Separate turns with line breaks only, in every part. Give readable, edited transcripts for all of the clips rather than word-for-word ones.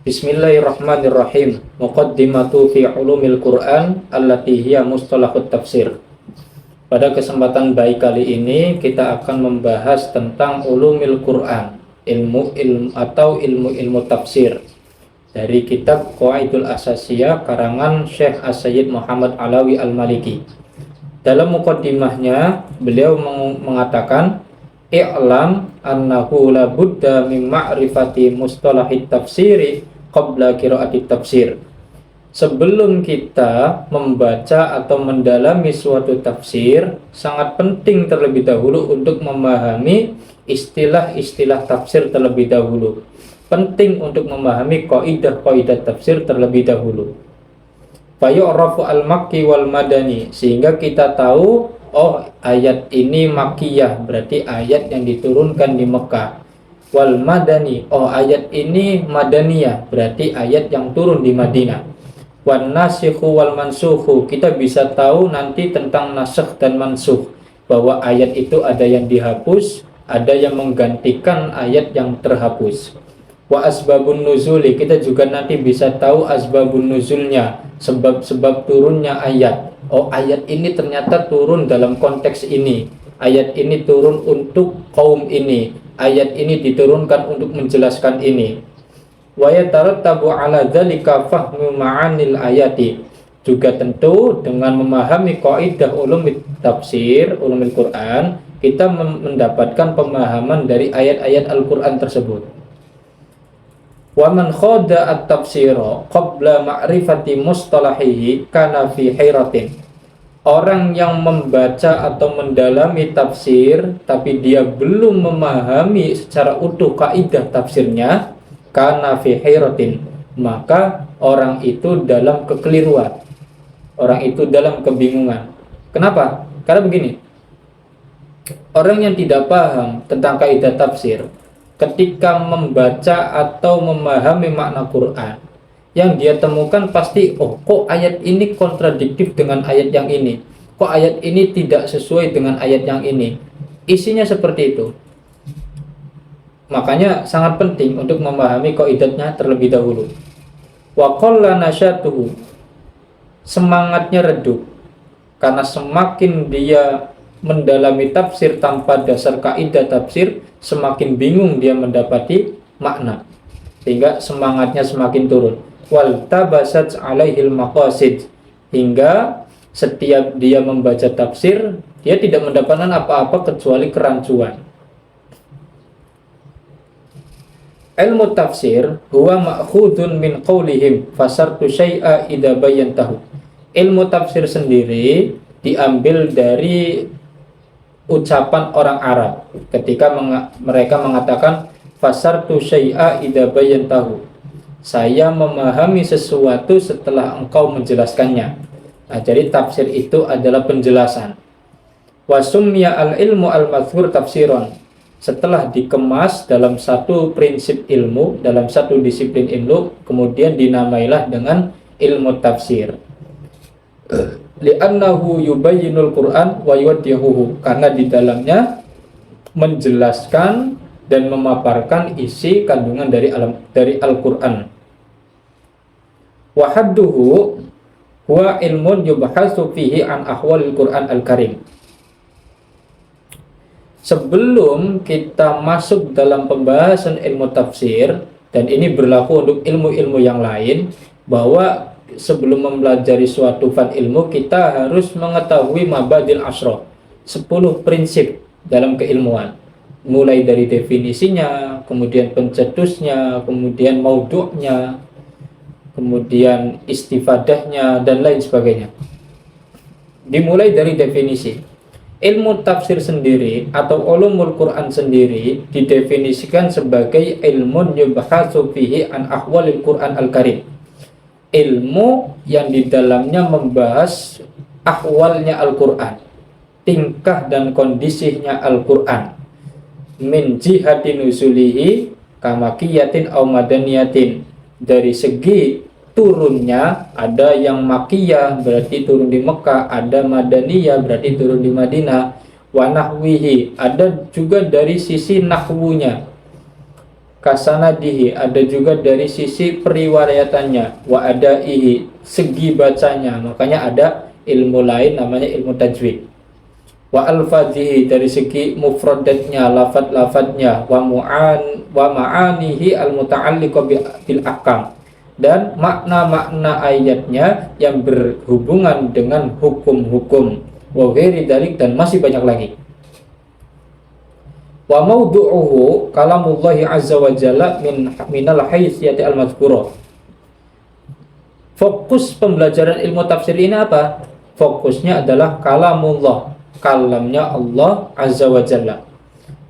Bismillahirrahmanirrahim. Muqaddimatu fi ulumil Qur'an allati hiya mustalahut tafsir. Pada kesempatan baik kali ini kita akan membahas tentang ulumil Qur'an, ilmu tafsir dari kitab Qawaidul Asasiyah karangan Syekh As-Sayyid Muhammad Alawi Al-Maliki. Dalam muqaddimahnya beliau mengatakan i'lam annahu la budda min ma'rifati mustalahit tafsiri qabla qiraati tafsir. Sebelum kita membaca atau mendalami suatu tafsir, sangat penting terlebih dahulu untuk memahami istilah-istilah tafsir terlebih dahulu. Penting untuk memahami kaidah-kaidah tafsir terlebih dahulu. Fayu'rafu al-makki wal madani, sehingga kita tahu ayat ini makkiyah, berarti ayat yang diturunkan di Mekah. Wal madani, ayat ini madaniyah, berarti ayat yang turun di Madinah. Wan nasikhu wal mansukhu, kita bisa tahu nanti tentang nasikh dan mansukh, bahwa ayat itu ada yang dihapus, ada yang menggantikan ayat yang terhapus. Wa asbabun nuzuli, kita juga nanti bisa tahu asbabun nuzulnya, sebab-sebab turunnya ayat. Ayat ini ternyata turun dalam konteks ini, ayat ini turun untuk kaum ini, ayat ini diturunkan untuk menjelaskan ini. Wa yatarattabu ala dzalika fahmu ma'anil ayati, juga tentu dengan memahami kaidah ulumul tafsir, ulumul Quran, kita mendapatkan pemahaman dari ayat-ayat Al-Quran tersebut. Wa man khada at-tafsira qabla ma'rifati mustalahihi kana fi hairatin. Orang yang membaca atau mendalami tafsir tapi dia belum memahami secara utuh kaidah tafsirnya, kana fi hairatin, maka orang itu dalam kekeliruan. Orang itu dalam kebingungan. Kenapa? Karena begini. Orang yang tidak paham tentang kaidah tafsir, ketika membaca atau memahami makna Quran, yang dia temukan pasti, kok ayat ini kontradiktif dengan ayat yang ini, kok ayat ini tidak sesuai dengan ayat yang ini. Isinya seperti itu. Makanya sangat penting untuk memahami kaidahnya terlebih dahulu. Wa qalla nasyatuhu, semangatnya redup, karena semakin dia mendalami tafsir tanpa dasar kaidah tafsir, semakin bingung dia mendapati makna, sehingga semangatnya semakin turun. Wal tabasat alaihil maqasid, hingga setiap dia membaca tafsir dia tidak mendapatkan apa-apa kecuali kerancuan. Ilmu tafsir huwa ma'khudun min qaulihim fasartu syai'a idza bayyantahu. Ilmu tafsir sendiri diambil dari ucapan orang Arab ketika mereka mengatakan fasartu syai'a idza bayyantahu, saya memahami sesuatu setelah engkau menjelaskannya. Nah, jadi tafsir itu adalah penjelasan. Wa summiya al-ilmu al-madhkur tafsiron, setelah dikemas dalam satu prinsip ilmu, dalam satu disiplin ilmu, kemudian dinamailah dengan ilmu tafsir. Li'annahu yubayyinul Qur'an wa yuwaddihuhu, karena di dalamnya menjelaskan dan memaparkan isi kandungan dari Al-Qur'an. Wa hadduhu huwa ilmun yubhasu fihi an ahwalil Qur'an al-Karim. Sebelum kita masuk dalam pembahasan ilmu tafsir, dan ini berlaku untuk ilmu-ilmu yang lain, bahwa sebelum mempelajari suatu fan ilmu, kita harus mengetahui mabadil asyrah, 10 prinsip dalam keilmuan, mulai dari definisinya, kemudian pencetusnya, kemudian maudhu'nya, kemudian istifadahnya, dan lain sebagainya. Dimulai dari definisi. Ilmu tafsir sendiri atau ulumul Quran sendiri didefinisikan sebagai ilmun yubhasu fihi an ahwalil Quran al-Karim, ilmu yang di dalamnya membahas ahwalnya Al-Quran, tingkah dan kondisinya Al-Quran, min jihati nuzulihi kamakiyatin au madaniyatin, dari segi turunnya, ada yang makiyah berarti turun di Mekah, ada madaniyah berarti turun di Madinah, wa nahwihi, ada juga dari sisi nahwunya, kasanadihi, ada juga dari sisi periwayatannya, wa adaihi, segi bacanya, makanya ada ilmu lain namanya ilmu tajwid, wa alfadhihi, dari segi mufradatnya, lafad-lafadnya, wa ma'anihi al-muta'alliqa bil ahkam, dan makna-makna ayatnya yang berhubungan dengan hukum-hukum, wa ghairi dzalik, dan masih banyak lagi. Wa mawdu'uhu kalamullahi azza wa jalla minal haitsiyati al-mazkurah. Fokus pembelajaran ilmu tafsir ini apa? Fokusnya adalah kalamullah, kalamnya Allah azza wa jalla,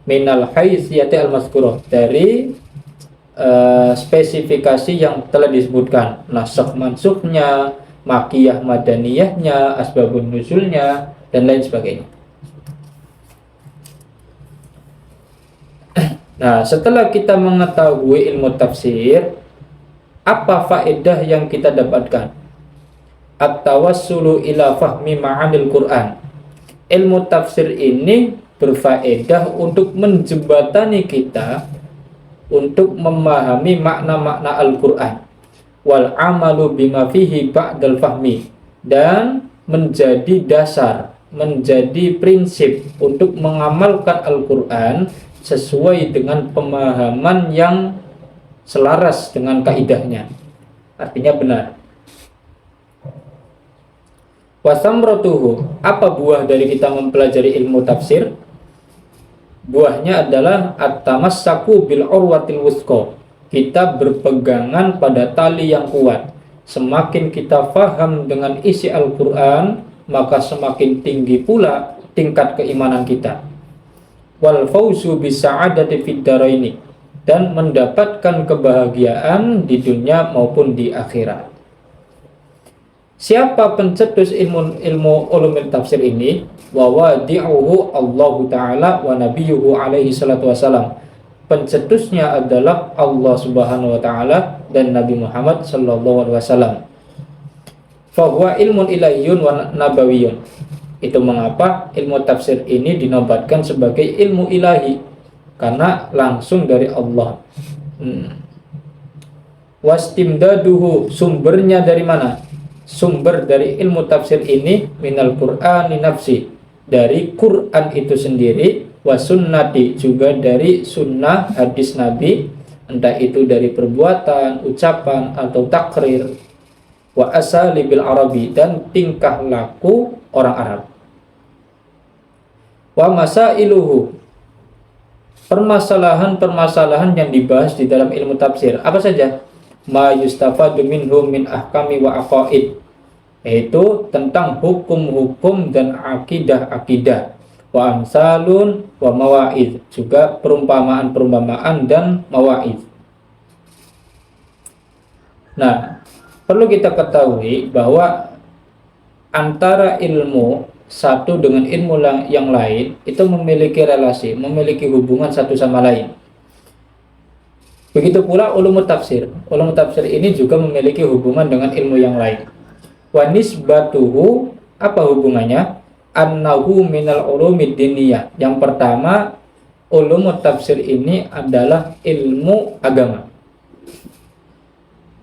minal haitsiyati al-mazkurah, dari spesifikasi yang telah disebutkan, nasakh mansukhnya, makiyah madaniyahnya, asbabun nuzulnya, dan lain sebagainya. Nah, setelah kita mengetahui ilmu tafsir, apa faedah yang kita dapatkan? At-tawassulu ila fahmi ma'anil Qur'an. Ilmu tafsir ini berfaedah untuk menjembatani kita untuk memahami makna-makna Al-Qur'an, wal amalu bima fihi ba'dal fahmi, dan menjadi dasar, menjadi prinsip untuk mengamalkan Al-Qur'an sesuai dengan pemahaman yang selaras dengan kaidahnya, artinya benar. Wasamratuhu, apa buah dari kita mempelajari ilmu tafsir? Buahnya adalah at-tamassaku bil urwatil wuthqa, kita berpegangan pada tali yang kuat. Semakin kita faham dengan isi Al-Qur'an, maka semakin tinggi pula tingkat keimanan kita. Wal fauzu bisa'adati fid dharaini, dan mendapatkan kebahagiaan di dunia maupun di akhirat. Siapa pencetus ilmu ulumul tafsir ini? Wa wadi'uhu Allah Ta'ala wa nabiyuhu alaihi salatu wassalam. Pencetusnya adalah Allah Subhanahu wa Ta'ala dan Nabi Muhammad sallallahu alaihi wasallam. Fa huwa ilmun ilahiyyun wa nabawiyyun. Itu mengapa ilmu tafsir ini dinobatkan sebagai ilmu ilahi, karena langsung dari Allah. Wastimdaduhu, sumbernya dari mana? Sumber dari ilmu tafsir ini minal Qur'ani nafsi, dari Quran itu sendiri, wasunnati, juga dari sunnah hadis Nabi, entah itu dari perbuatan, ucapan, atau takrir, wa asalibil arabi, dan tingkah laku orang Arab. Wa masailuhu, permasalahan-permasalahan yang dibahas di dalam ilmu tafsir apa saja? Ma yustafadu minhu min ahkami wa aqaid, yaitu tentang hukum-hukum dan akidah-akidah. Wa amsalun wa mawaid, juga perumpamaan-perumpamaan dan mawaid. Nah, perlu kita ketahui bahwa antara ilmu satu dengan ilmu yang lain itu memiliki relasi, memiliki hubungan satu sama lain. Begitu pula ulumut tafsir. Ulumut tafsir ini juga memiliki hubungan dengan ilmu yang lain. Wa nisbatuhu, apa hubungannya? Annahu minal ulumid diniyah. Yang pertama, ulumut tafsir ini adalah ilmu agama.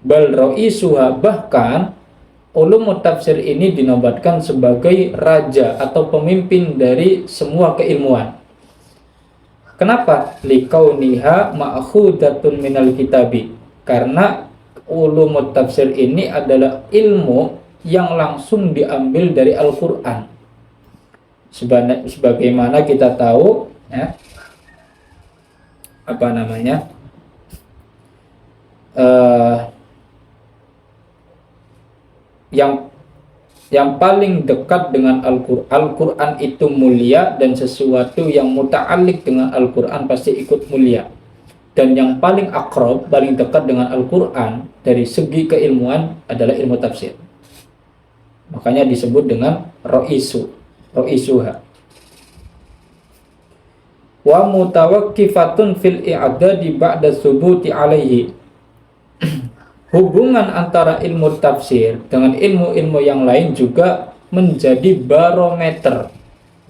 Bal ra'isuha, bahkan ulumut tafsir ini dinobatkan sebagai raja atau pemimpin dari semua keilmuan. Kenapa? Liqauniha ma'khudatun minal kitabi, karena ulumut tafsir ini adalah ilmu yang langsung diambil dari Al-Qur'an. Sebagaimana kita tahu, ya, apa namanya? Yang paling dekat dengan Al-Quran itu mulia, dan sesuatu yang muta'alliq dengan Al-Quran pasti ikut mulia. Dan yang paling akrab, paling dekat dengan Al-Quran dari segi keilmuan adalah ilmu tafsir. Makanya disebut dengan ro'isuha. Wa mutawakkifatun fil i'adadi ba'da subuti alaihi. Hubungan antara ilmu tafsir dengan ilmu-ilmu yang lain juga menjadi barometer,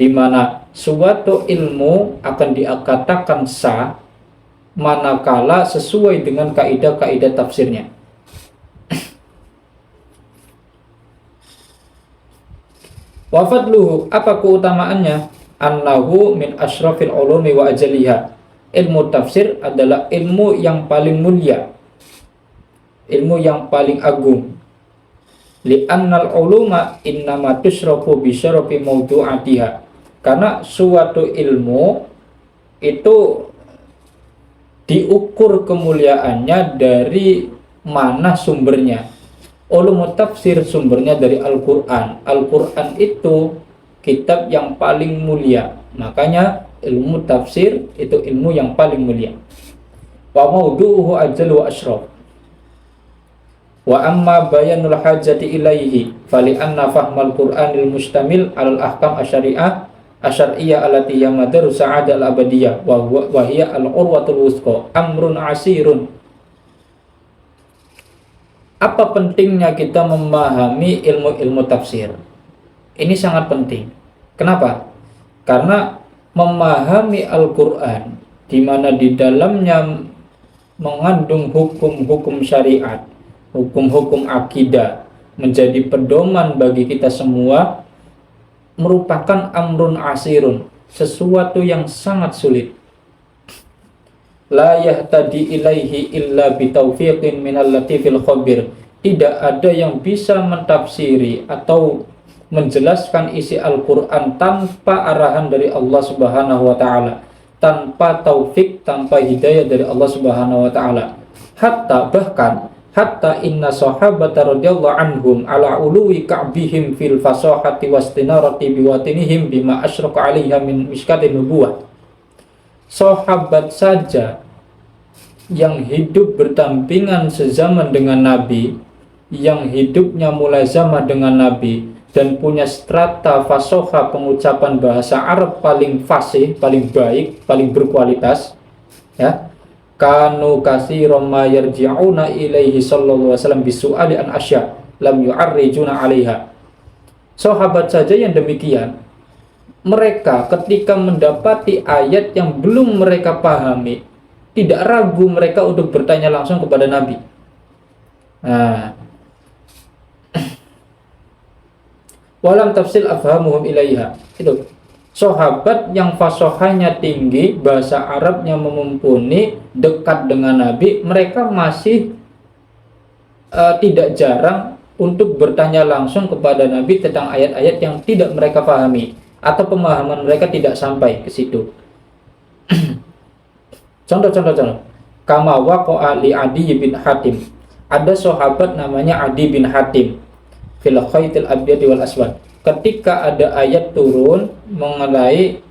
di mana suatu ilmu akan dikatakan sah manakala sesuai dengan kaidah-kaidah tafsirnya. Wa fadluhu, apa keutamaannya? Annahu min asyrafil ulumi wa ajaliha. Ilmu tafsir adalah ilmu yang paling mulia, ilmu yang paling agung. Li'annal uluma innama tusyrafu bi syarafi mawdu'atiha. Karena suatu ilmu itu diukur kemuliaannya dari mana sumbernya. Ulumut tafsir sumbernya dari Al-Quran. Al-Quran itu kitab yang paling mulia. Makanya ilmu tafsir itu ilmu yang paling mulia. Wa mawdu'uhu ajal wa asyraf. Wa amma bayanul hajati ilaihi fali anna fahmal Qur'anil mustamil alal ahkam asyariyah allati hiya madaru sa'adah al-abadiyah wa hiya al-urwatul wusqa amrun asirun. Apa pentingnya kita memahami ilmu-ilmu tafsir? Ini sangat penting. Kenapa? Karena memahami Al-Quran, di mana di dalamnya mengandung hukum-hukum syariat, hukum-hukum akidah, menjadi pedoman bagi kita semua, merupakan amrun asirun, sesuatu yang sangat sulit. La yahtadi ilaihi illa bitaufiqin minal latifil khabir. Tidak ada yang bisa mentafsiri atau menjelaskan isi Al-Quran tanpa arahan dari Allah Subhanahu wa ta'ala, tanpa taufik, tanpa hidayah dari Allah Subhanahu wa ta'ala. Hatta inna sahabata radhiyallahu anhum ala uluwi ka'bihim fil fasahati wastinarati biwatinihim bima asyraka alaiha min miskatin nubuwah. Sahabat saja yang hidup berdampingan sezaman dengan Nabi, yang hidupnya mulai zaman dengan Nabi, dan punya strata fasoha pengucapan bahasa Arab paling fasih, paling baik, paling berkualitas, ya. Kanu katsiran ma yarji'una ilaihi sallallahu alaihi wasallam bisu'ali an asya lam yu'arrijuna 'alaiha. Sahabat saja yang demikian, mereka ketika mendapati ayat yang belum mereka pahami, tidak ragu mereka untuk bertanya langsung kepada Nabi. Nah, walam tafsil afhamuhum ilaiha. Itu sahabat yang fasohanya tinggi, bahasa Arabnya mumpuni, dekat dengan Nabi, mereka masih tidak jarang untuk bertanya langsung kepada Nabi tentang ayat-ayat yang tidak mereka pahami atau pemahaman mereka tidak sampai ke situ. Contoh. Kama waqa'a li Adi bin Hatim. Ada sahabat namanya Adi bin Hatim fil khaytil abyad wal aswad. Ketika ada ayat turun mengenai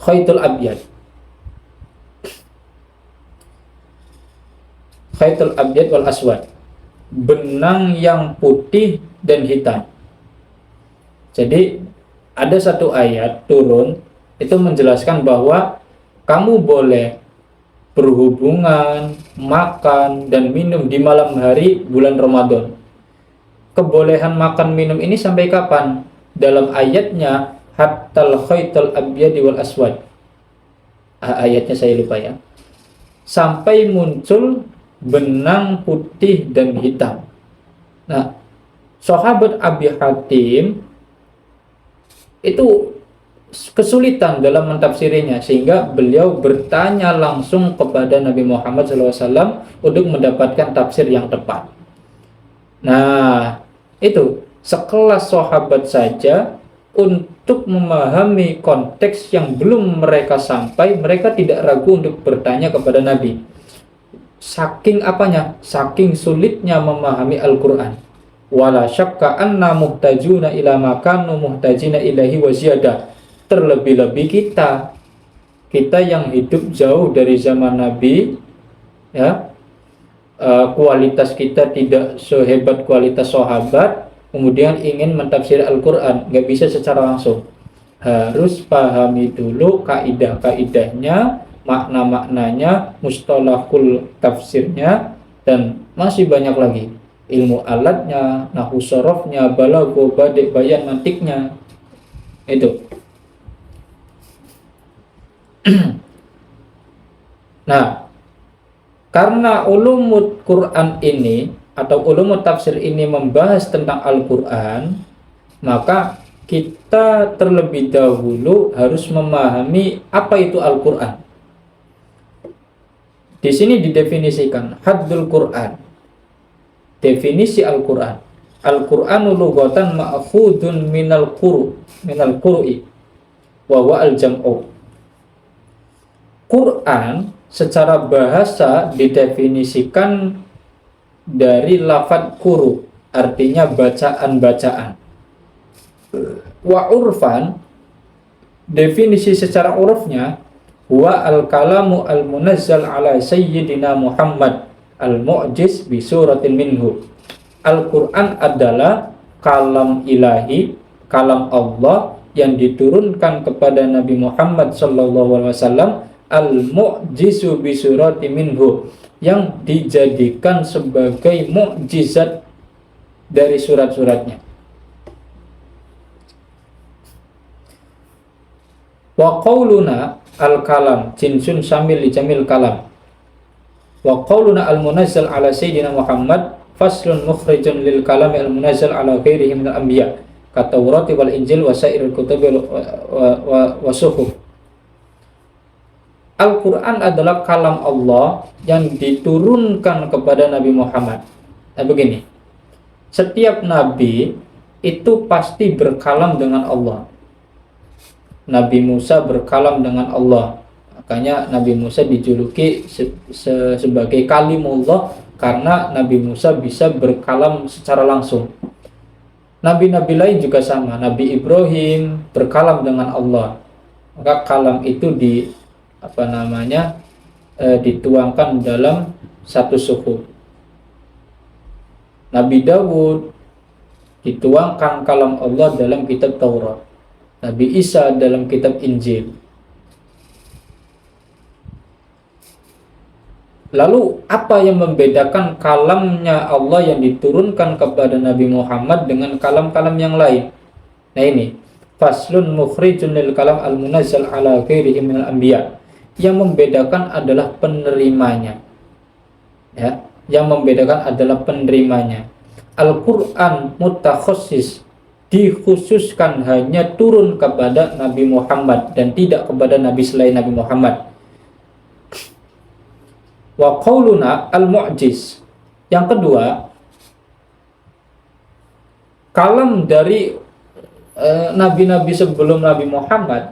khaytul abyad. Khaytul abyad wal aswad. Benang yang putih dan hitam. Jadi ada satu ayat turun itu menjelaskan bahwa kamu boleh berhubungan, makan, dan minum di malam hari bulan Ramadan. Kebolehan makan minum ini sampai kapan? Dalam ayatnya hattal khaytul abyadi wal aswad. Ayatnya saya lupa ya. Sampai muncul benang putih dan hitam. Nah, sahabat Abi Hatim itu kesulitan dalam mentafsirinya, sehingga beliau bertanya langsung kepada Nabi Muhammad SAW untuk mendapatkan tafsir yang tepat. Nah, itu sekelas sahabat saja untuk memahami konteks yang belum mereka sampai, mereka tidak ragu untuk bertanya kepada Nabi. Saking apanya? Saking sulitnya memahami Al-Quran. Wala syakka anna muhtajuna ila makanu muhtajina ilahi wa ziyadah. Terlebih-lebih kita yang hidup jauh dari zaman Nabi, ya, kualitas kita tidak sehebat kualitas sahabat, kemudian ingin mentafsir Al-Quran, nggak bisa secara langsung, harus pahami dulu kaidah-kaidahnya, makna-maknanya, mustalahul tafsirnya, dan masih banyak lagi, ilmu alatnya, nahwu sorofnya, balaghah, badi', bayan, mantiknya. Itu Nah, karena ulumul Quran ini atau ulumul tafsir ini membahas tentang Al-Quran, maka kita terlebih dahulu harus memahami apa itu Al-Quran. Di sini didefinisikan haddul Quran. Definisi Al-Quran. Al-Qur'anu lughatan ma'khudun minal qur'i wa huwa al-jam'u. Quran secara bahasa didefinisikan dari lafadz quru, artinya bacaan-bacaan. Wa urfan, definisi secara urufnya, wa al-kalamu al-munazzal ala sayyidina Muhammad al-mu'jiz bi suratin minhu. Al-Quran adalah kalam ilahi, kalam Allah yang diturunkan kepada Nabi Muhammad SAW, al-mu'jizu bi suratin minhu, yang dijadikan sebagai mukjizat dari surat-suratnya. Wa qauluna al-kalam jinsun syamil li jamil kalam. Wa qauluna al-munazzal ala sayyidina Muhammad faslun mukhrijun lil kalami al-munazzal ala ghairihi minal anbiya ka Taurat wal Injil wa sairil kutubi wa suhuf. Al-Quran adalah kalam Allah yang diturunkan kepada Nabi Muhammad. Nah begini, setiap nabi itu pasti berkalam dengan Allah. Nabi Musa berkalam dengan Allah, makanya Nabi Musa dijuluki sebagai kalimullah, karena Nabi Musa bisa berkalam secara langsung. Nabi-nabi lain juga sama. Nabi Ibrahim berkalam dengan Allah, maka kalam itu dituangkan dalam satu suhuf. Nabi Dawud dituangkan kalam Allah dalam kitab Taurat. Nabi Isa dalam kitab Injil. Lalu apa yang membedakan kalamnya Allah yang diturunkan kepada Nabi Muhammad dengan kalam-kalam yang lain? Nah ini, faslun mukhrijun lil kalam al-munazzal ala ghairihi minal anbiya. Yang membedakan adalah penerimanya. Ya, yang membedakan adalah penerimanya. Al-Qur'an mutakhassis, dikhususkan hanya turun kepada Nabi Muhammad dan tidak kepada nabi selain Nabi Muhammad. Wa qauluna al-mu'jiz. Yang kedua, kalam dari nabi-nabi sebelum Nabi Muhammad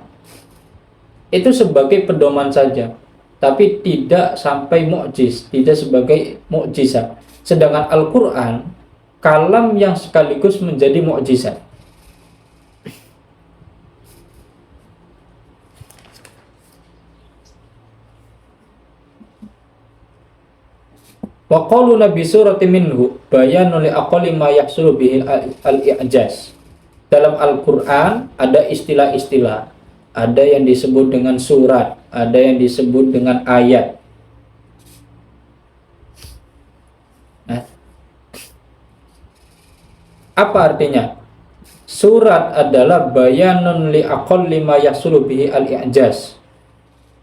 itu sebagai pedoman saja, tapi tidak sampai mu'jiz, tidak sebagai mukjizat. Sedangkan Al-Quran kalam yang sekaligus menjadi mukjizat. Wa qalu nabi surati minhu bayanun li aqalli ma yahsulu bihi al-i'jaz. Dalam Al-Qur'an ada istilah-istilah. Ada yang disebut dengan surat, ada yang disebut dengan ayat. Nah, apa artinya? Surat adalah bayanun li aqalli ma yahsulu bihi al-i'jaz.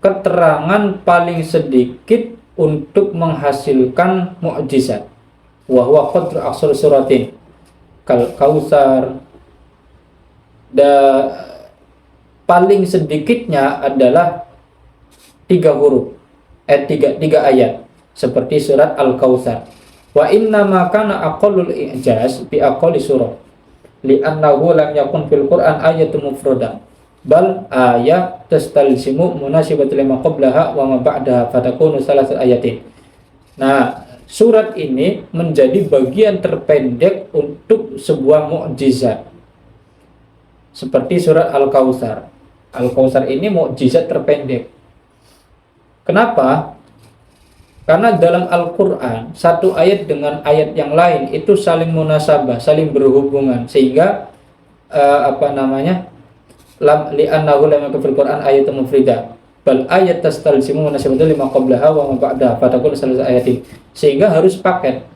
Keterangan paling sedikit untuk menghasilkan mukjizat. Wa huwa qadru aksar suratin kal kautsar. Paling sedikitnya adalah 3 huruf, tiga ayat, seperti surat Al-Kautsar. Wa inna ma kana aqallul i'jaz bi aqalli surah li'annahu lam yakun fil Qur'an ayatun mufradah bal ayat tastalzimu munasibatul lima qablaha wa ma ba'daha fatakunu salasat ayatin. Nah, surat ini menjadi bagian terpendek untuk sebuah mukjizat. Seperti surat Al-Kautsar. Al-Kautsar ini mukjizat terpendek. Kenapa? Karena dalam Al-Qur'an satu ayat dengan ayat yang lain itu saling munasabah, saling berhubungan, sehingga li'annahu lam yakun fil Qur'an ayatun mufridah bal ayat tastalzimu munasabatan lima qablaha wa ma ba'daha fatakun salasat ayatin. Sehingga harus paket.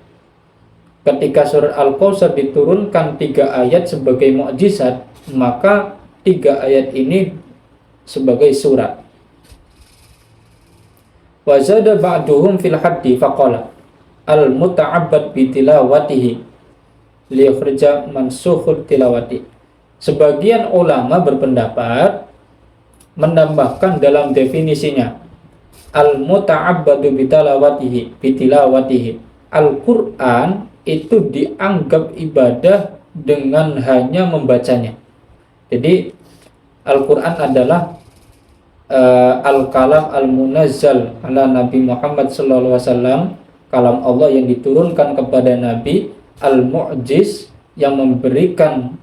Ketika surat Al-Kautsar diturunkan 3 ayat sebagai mukjizat, maka 3 ayat ini sebagai surat. Wa zada ba'duhum fil haddi faqala al muta'abbad bi tilawatihi li yukhrija mansukhut tilawati. Sebagian ulama berpendapat menambahkan dalam definisinya al muta'abbadu bi tilawatihi. Al-Qur'an itu dianggap ibadah dengan hanya membacanya. Jadi Al-Qur'an adalah al-kalam al-munazzal ala Nabi Muhammad sallallahu alaihi wasallam, kalam Allah yang diturunkan kepada Nabi, al-mu'jiz yang memberikan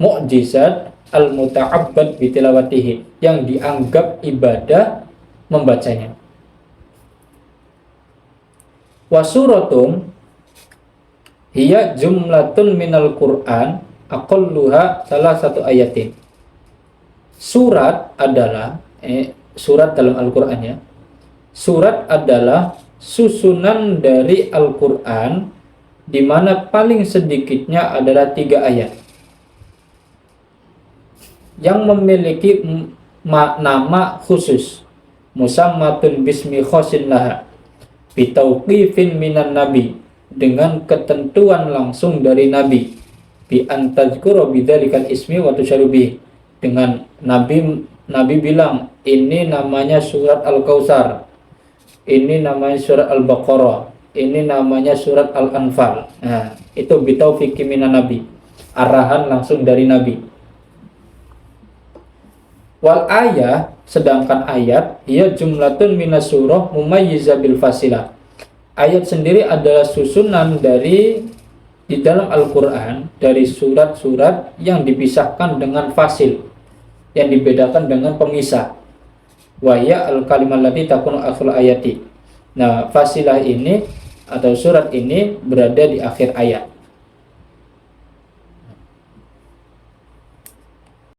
mukjizat, al-muta'abbad bitilawatihi yang dianggap ibadah membacanya. Wasuratun hiya jumlatun minal Qur'an aqalluha salah satu ayatin. Surat adalah surat dalam Al-Qur'an ya. Surat adalah susunan dari Al-Qur'an di mana paling sedikitnya adalah 3 ayat yang memiliki nama khusus, musammatun bismi khosin laha bitauqifin minan nabi, dengan ketentuan langsung dari nabi, bi antazkura bidzalikal ismi wa tusyarubi, dengan nabi bilang ini namanya surat Al-Kautsar, ini namanya surat Al-Baqarah, ini namanya surat Al-Anfal. Nah, itu bitaufiqi minan nabi, arahan langsung dari nabi. Wal ayah, sedangkan ayat ia jumlatun minas surah mumayyiza bil fasilah. Ayat sendiri adalah susunan dari di dalam Al-Qur'an dari surat-surat yang dipisahkan dengan fasil, yang dibedakan dengan pemisah. Wa ya al-kalimah allati takunu akhir ayati. Nah, fasilah ini atau surat ini berada di akhir ayat.